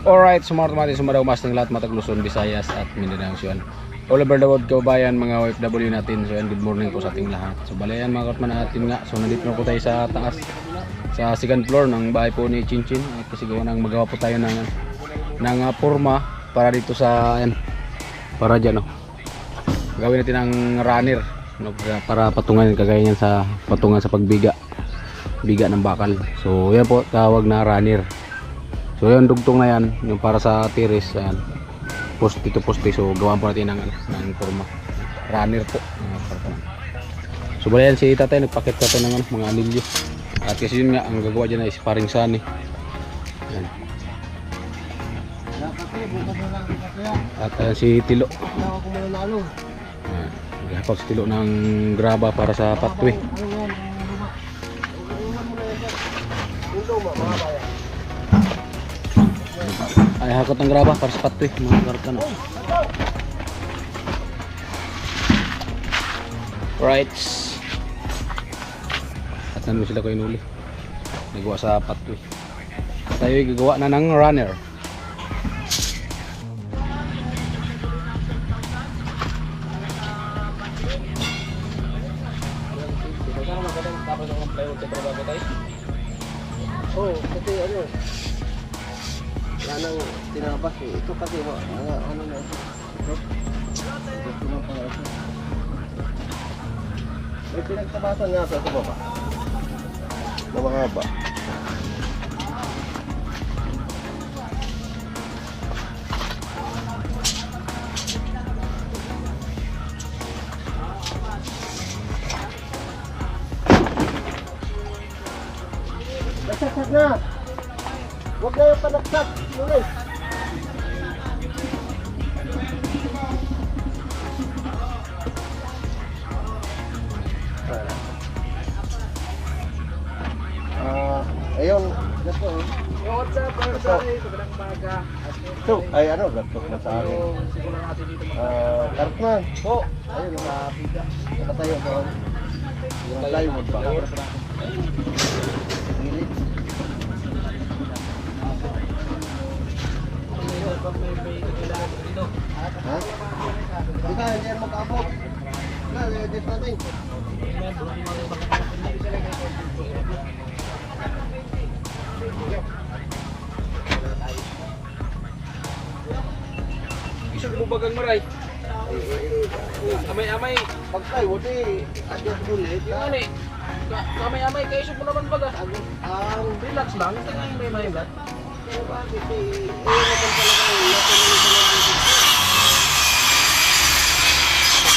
Alright, sumadaw mas ng lahat matag Luzon, Visayas at Mindanao. So yan, all over the world kababayan, mga OFW natin. So yan, good morning po sa ating lahat. So balayan mga kautman natin nga. So nandito na po tayo sa taas, sa second floor ng bahay po ni Chinchin. At kasi gawa nang magawa po tayo ng forma para dito sa yan, para dyan, no. Gawin natin ang runner, no, para patungan kagaya niyan sa patungan sa pagbiga ng bakal. So yan po, tawag na runner. So yung dugtong na yan, yung para sa tiris, yan, poste to poste. So gawan po natin ng forma runner po. So bala yan si tatay, nagpakit tatay ng mga anilyo. At kasi yun nga, ang gagawa dyan ay sparring sani. Yan. At si Tilo, naghapak si Tilo ng graba para sa patwi. Ay hakot ng graba para sa patwi mga karkan. Right. At nandun sila ko inuli, nagawa sa patwi. Tayo gagawa na ng runner. Oh, kasi ano, yan ang tinabas eh. Ito kasi ano na ito. May pinagtabasan nga sa ito ba? Na mahaba. Nasaksak na! Huwag na yung panaksak! Nuloy! Ayun, gato. What's up, brother? Magandang umaga. Ito, ay ano, gato na sa akin. Siguro natin dito Kartman. po. Ayun, nakatayo doon. Yung layo mo ba? Gilid. Ha? Hindi ka, hindi yan magkaabot. Wala, edit natin. Iso mo bagang maray. Amay-amay. Pagkay, wadi, adyan ulit. Yung ano eh. Amay-amay kayo iso mo naman baga. Ang Relax lang. Tingnan yung may mahigat. bakit eh, naman talaga yung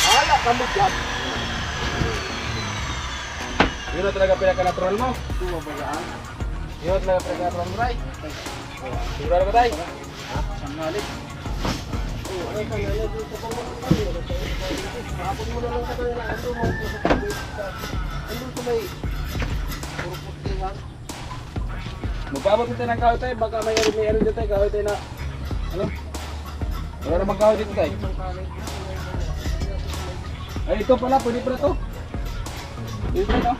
Hala ka mo dyan. Yun na talaga pinaka-natural mo. tumabagaan. Yun na talaga pinaka-natural mo, Ray. Sigurado ba tayo? Ha? Sangalit. Oo, ay sangalit. Dito pa mo hapon mo na lang sa kanila. Ando mo sa ando sa may puro puti lang. Magpabot tayo ng kahoy tayo. Baka may ano dito tayo. Kahoy tayo na ano? Wala na magkahoy dito tayo. Ay ito pala. Pwede pala to. Dito tayo.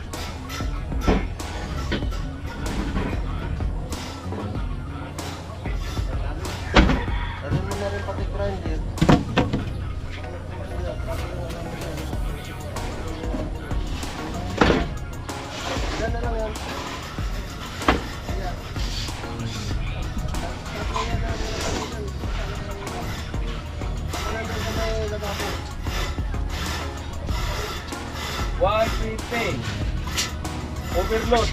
Ano mo na rin pati grinder. Yan na lang yan. One, three, overload.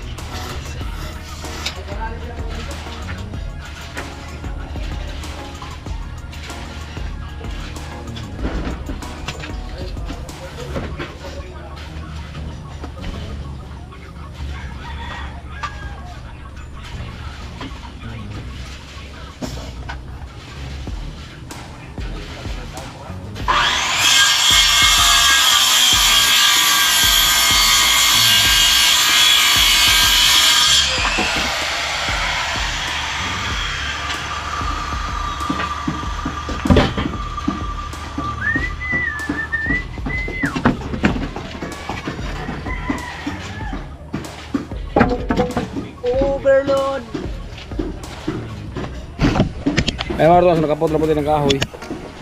Ay mga karot, nakapot na po din ng kahoy.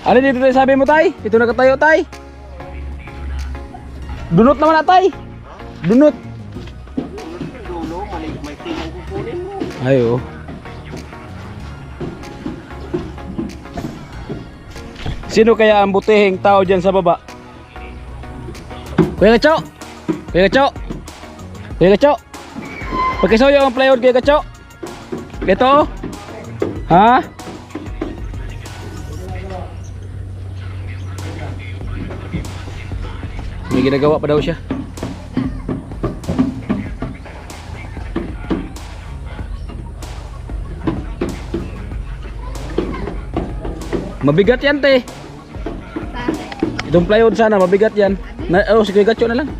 Ano dito tayo sabi mo tay? Ito nakatayo tay? Dunot naman na tay? Dunot. Dulo, may tingin kukunin mo. Ay oo. Sino kaya ang butihing tao dyan sa baba? Kuya Gacho! Kuya Gacho! Kuya Gacho! Pagkisaw yung plywood Kuya Gacho! Ito? Ha? May ginagawa pa daw siya. Mabigat yan te. Itong plywood sana mabigat yan. Oh, sige Gacho na lang.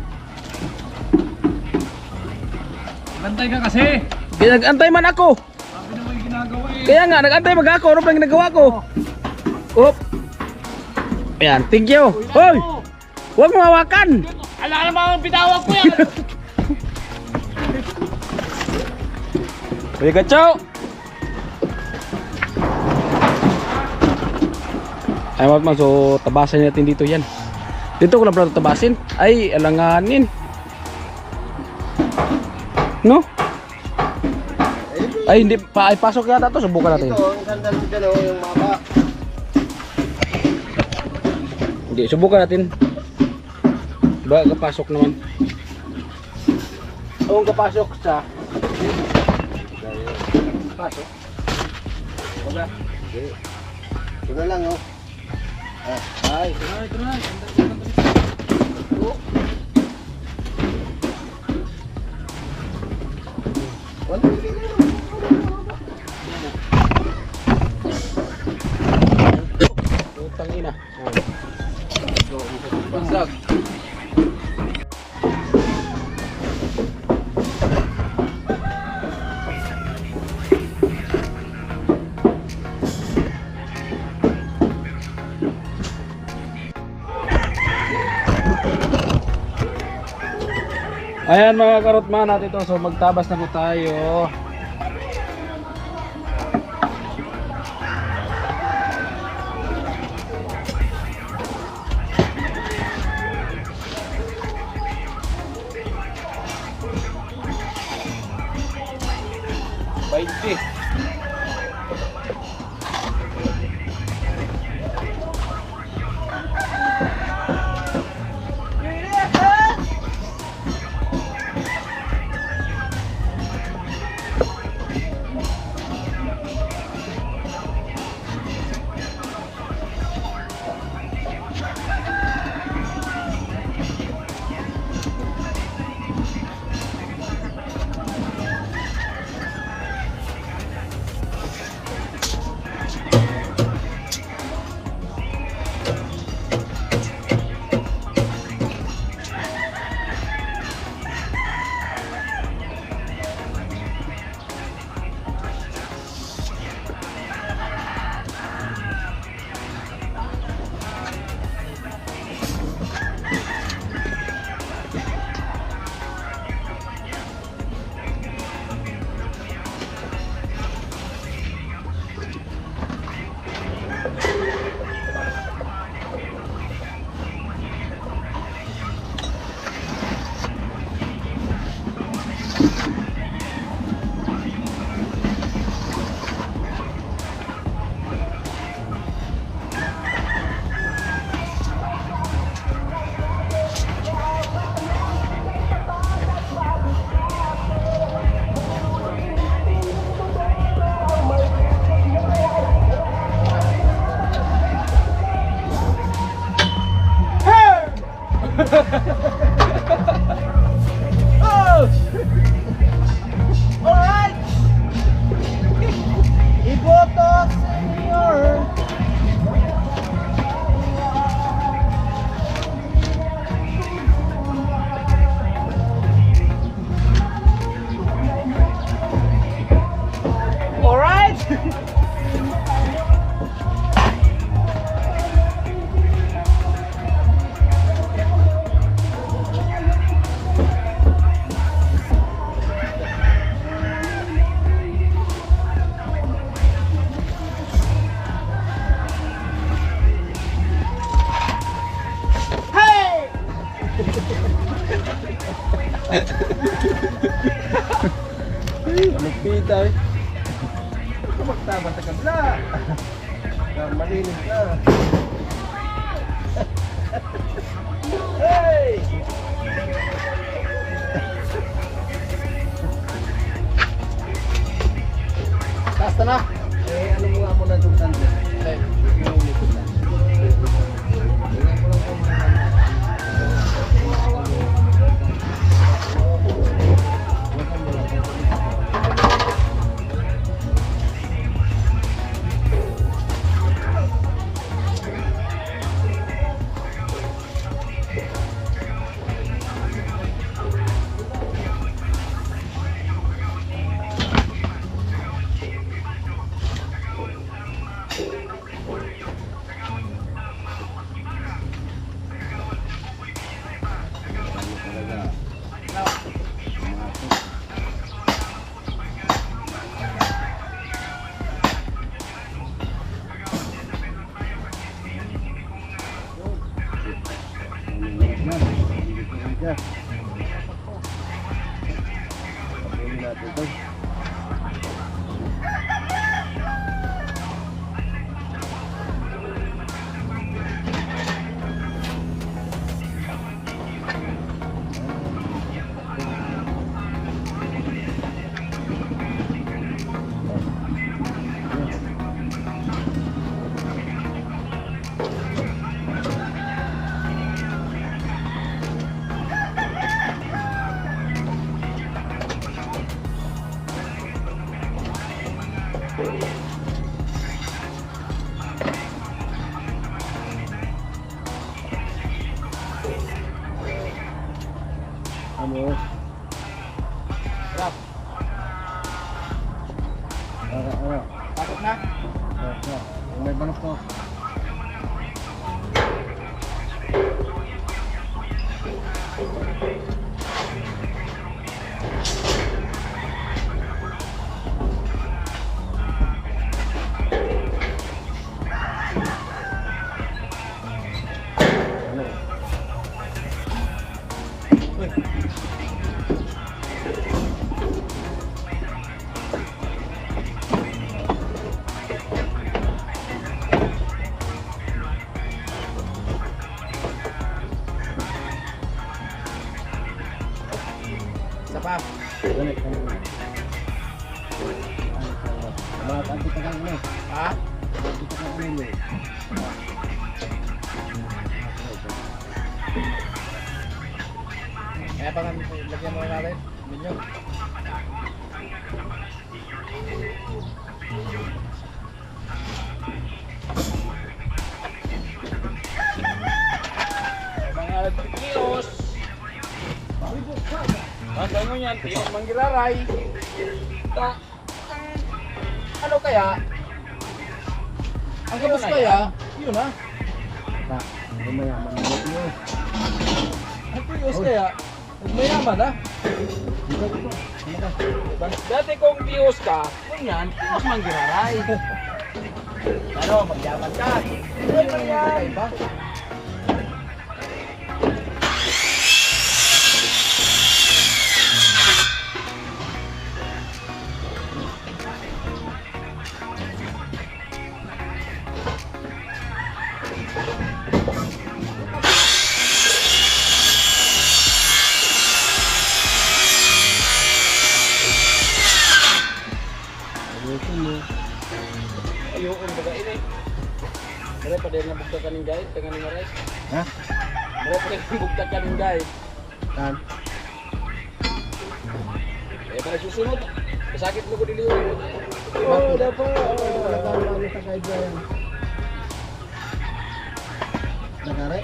Bantay ka kasi. Nag-antay man ako. Sabi naman yung ginagawa eh. Kaya nga, nag-antay mag ako. Ano pa yung ginagawa ko? Op. Ayan, thank you. Hoy! Huwag mo hawakan. Ala naman ang bitawag ko yan. Kuya Gacho! Ay mga so tabasan natin dito yan. Dito ko lang pala tabasin. Ay, alanganin. No? Ay, hindi pa. Ay, pasok yata to. Subukan natin. Ito, ang sandal mo dyan oh, yung mapa. Hindi, subukan natin. Ba, kapasok naman. Oo, kapasok sa. Pasok. Wala. Ito na lang oh. Ay, Ito na. utang ina. Basag. Ayan mga karotman natin ito. So magtabas na po tayo. Iboto, Senyor! Alright! tama sa kabila. Malinis na. Hey! Basta na. Eh, ano mo nga muna itong sandal? Okay. Yung likod na. Tingnan ko lang kung Pagpuli natin ito. Ano? Rap. Ano? Takot na. May banok to. Isa pa. Balik ka naman. Anti ka kang ano? Ha? Anti ka kang ano? Kaya pa kami lagyan mo natin. Minyo. Mga tios. Basta mo yan, tios manggiraray. Ano kaya? Ang kabos kaya? Yun ha? Na, mayaman na ito. Ang tios kaya? Mayaman ha? Dito, dito. Ano ka? Dati kung tios ka, kung yan, tios manggiraray. Pero magyaman ka. Ay, yan. Ba? Ayun, baga ini. Mere pa din nabukta kaning guide, tangan ni Maray. Ha? Mere pa din nabukta kaning guide. Tan? Eh, para susunod. Kasakit mo ko dili. Oh, dapat. Nagkakaroon sa guide yan. Nagkare?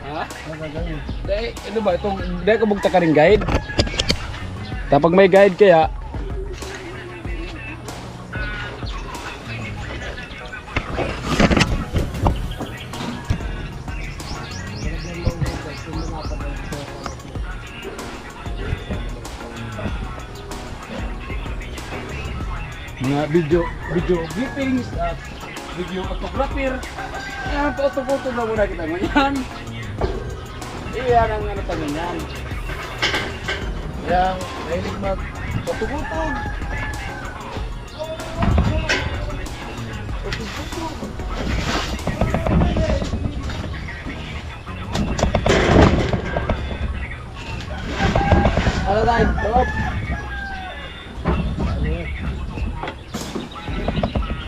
Ha? Nagkakaroon. Dahil, ano ba, itong, dahil kabukta kaning guide. Tapag may guide kaya, mga video clippings at video photographer. Yan, photo-photo na muna kita ngayon. Iyan ang ano tayo niyan. Yang mahilig mag photographer.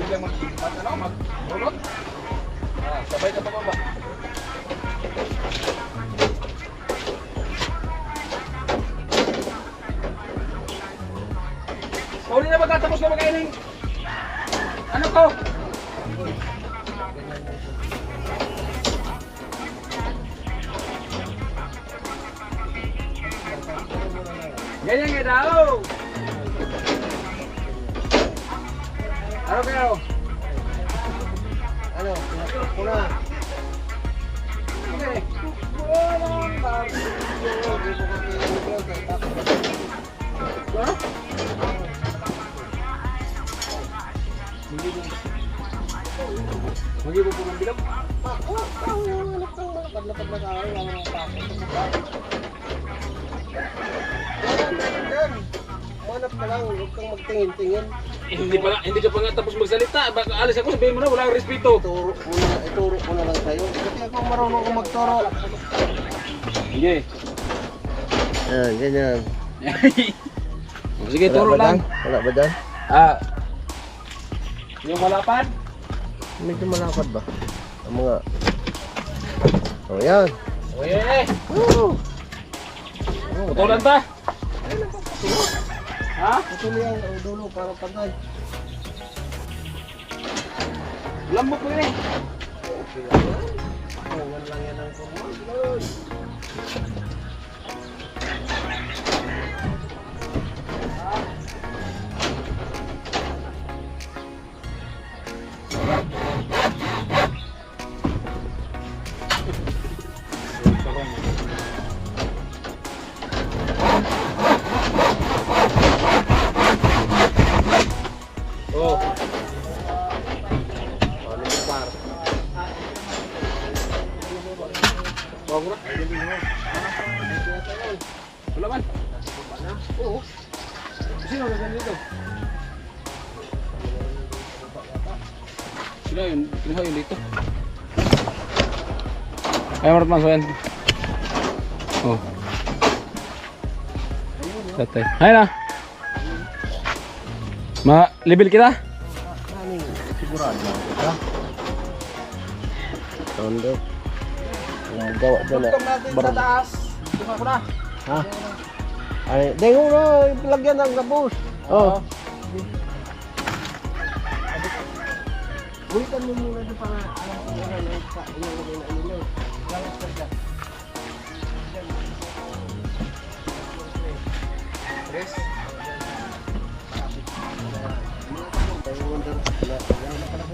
Biglang mag-ulot. Sabay ka pa ba? Uli na magkatapos na magkainin. Ano ko? Ganyan nga daw. Ano kayo? Ano? Kuna. Okay. Ano? Mag-ibig po ng bilog? Lapad na tayo. Manap ka lang, huwag kang magtingin-tingin. Hindi ka pa nga tapos magsalita. Baka alis ako, sabihin mo na, wala akong respeto. Ituro ko na lang sa'yo. Kasi ako marunong ko magturo. Sige. Yan, ganyan. Sige, turo lang. Wala ba dyan? Yung malapad? Medyo malapad ba? Ang mga... Oh, yan. Oye! Putulan ta? Ha? Patuloy ang dulo para pagay. Lambot mo yun eh. Okay lang yan. Tungan lang yan ang kumag. Oh. Ano yung par? Bago na. Wala man. Oo. Sino na dito? Sino yun? Sino yun dito? Ay, marot man, Soen. Oh. Tatay. Hay na. Ma-level kita? Maning sigurado lang kita. Tondo. Ang gawa dyan na. sa taas. Tuma ko na. Ha? Ay, dengo na, lagyan ng gabos. Oh. Ulitan mo muna doon para alam ko na ano. Galas ka dyan. Tres.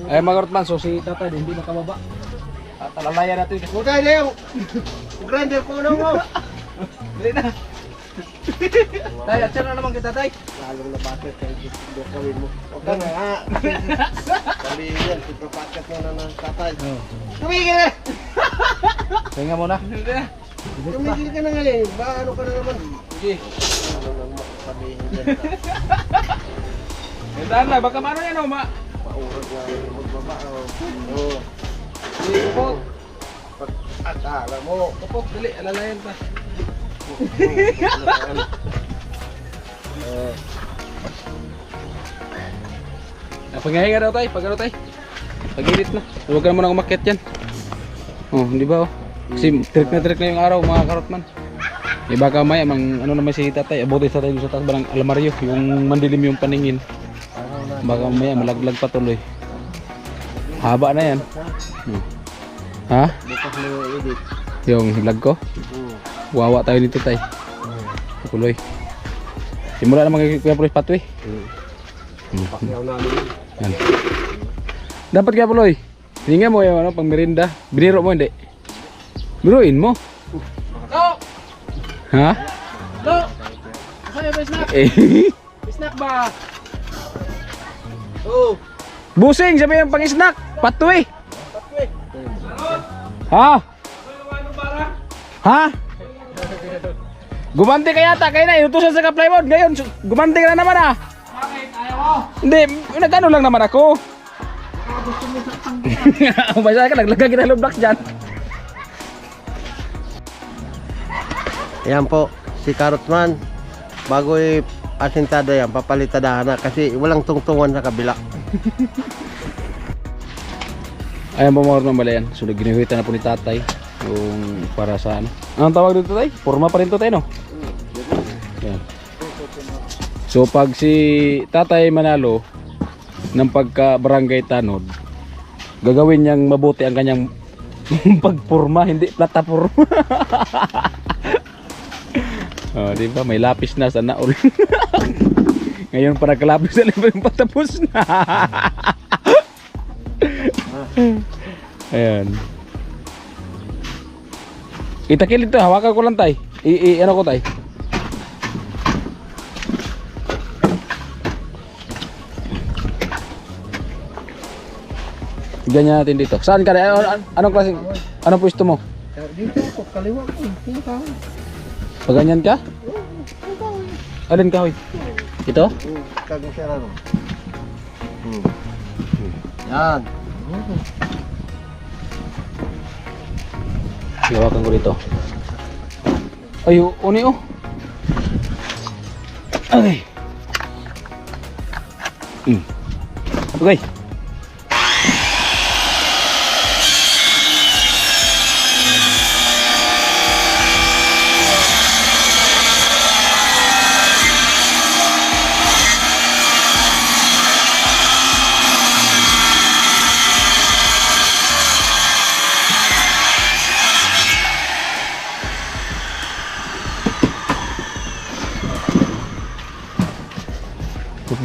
Ay, mga man, so si tatay hindi makababa. Talalayan natin. Huwag tayo na yung grinder ko na mo. Dili na. Tay, at na naman kita, tay. Lalong nabatet kayo dito gawin mo. Huwag ka na ha. Kali yan, ipapakat mo na ng tatay. Tumigil na! Pahinga muna. Tumigil ka na ngayon. Ba, ano ka na naman? Sige. Ano naman sabihin yan? Tandaan lang, baka mano yan o, Paurag nga yung magbaba. Oo. Sige, kupot. Akala mo. Kupot, dali, alalayan pa. Paghahinga daw tayo, pag-ano tayo. Pag-init na. Huwag ka naman umakyat yan. Oh, hindi ba oh? Kasi trick na yung araw mga karotman. Eh baka maya, ano naman si tatay, abutin sa tayo sa taas barang almaryo, yung mandilim yung paningin. Baka maya malaglag pa tuloy. Haba na yan. Ha? Bukas mo yung edit. Yung vlog ko? Wawa tayo nito tay. Tuloy. Simula naman kaya Puloy patwi. Pakyaw namin yun. Yan. Dapat kaya Puloy. Hininga mo yung ano, pang merinda. Biniro mo hindi? Biruin mo. Go! Ha? Go! Kaya ba snack? Eh. Snack ba? Oh! Busing sabi yung pang snack. Patwi. Patwi! Ha? Ano para? Ha? Gumanti ka yata kayo na inutusan sa ka-plywood. Ngayon gumanti ka na naman ah. Bakit? Ayaw mo? Hindi, nagano lang naman ako. Basta ka naglagay kita ng blocks dyan. Ayan po, si Carrotman. Bago asintada yan, papalitadahan na kasi walang tungtungan sa kabila. Ayan po mga ng balayan. So ginihuitan na po ni tatay yung para sa ano. Anong tawag dito tay? Forma pa rin to tay no? Yan. So pag si tatay manalo ng pagka barangay tanod, gagawin niyang mabuti ang kanyang pagporma, hindi plataforma. Oh, di ba? May lapis na sa naol. Ngayon para kalapis sa libre patapos na. Ayan. Itakil ito, hawakan ko lang tay. Ano ko tay? Ganyan natin dito. Saan ka na? Anong klase? Anong pwesto mo? Dito ako, kaliwa ko. Yung kahoy. Pag ganyan ka? Yung kahoy. Alin ka, hoy? Ito? Kagong siya na. Yan. Hawakan ko dito. Ay, uni oh. Ay. Okay.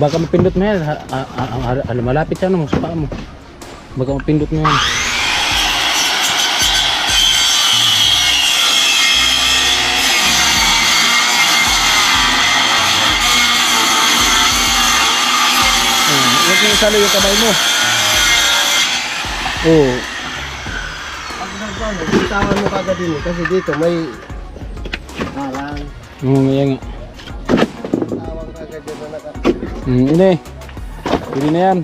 Baka mapindot mo yan. Malapit siya no, sa paa mo. Baka mapindot mo yan. Huwag mo isalo yung kamay mo. Oo. Pag nagbago, bitawan mo kagad din eh, kasi dito may halang. Oo, ngayon nga. Tawang kagad dito na Hindi. Hindi na yan.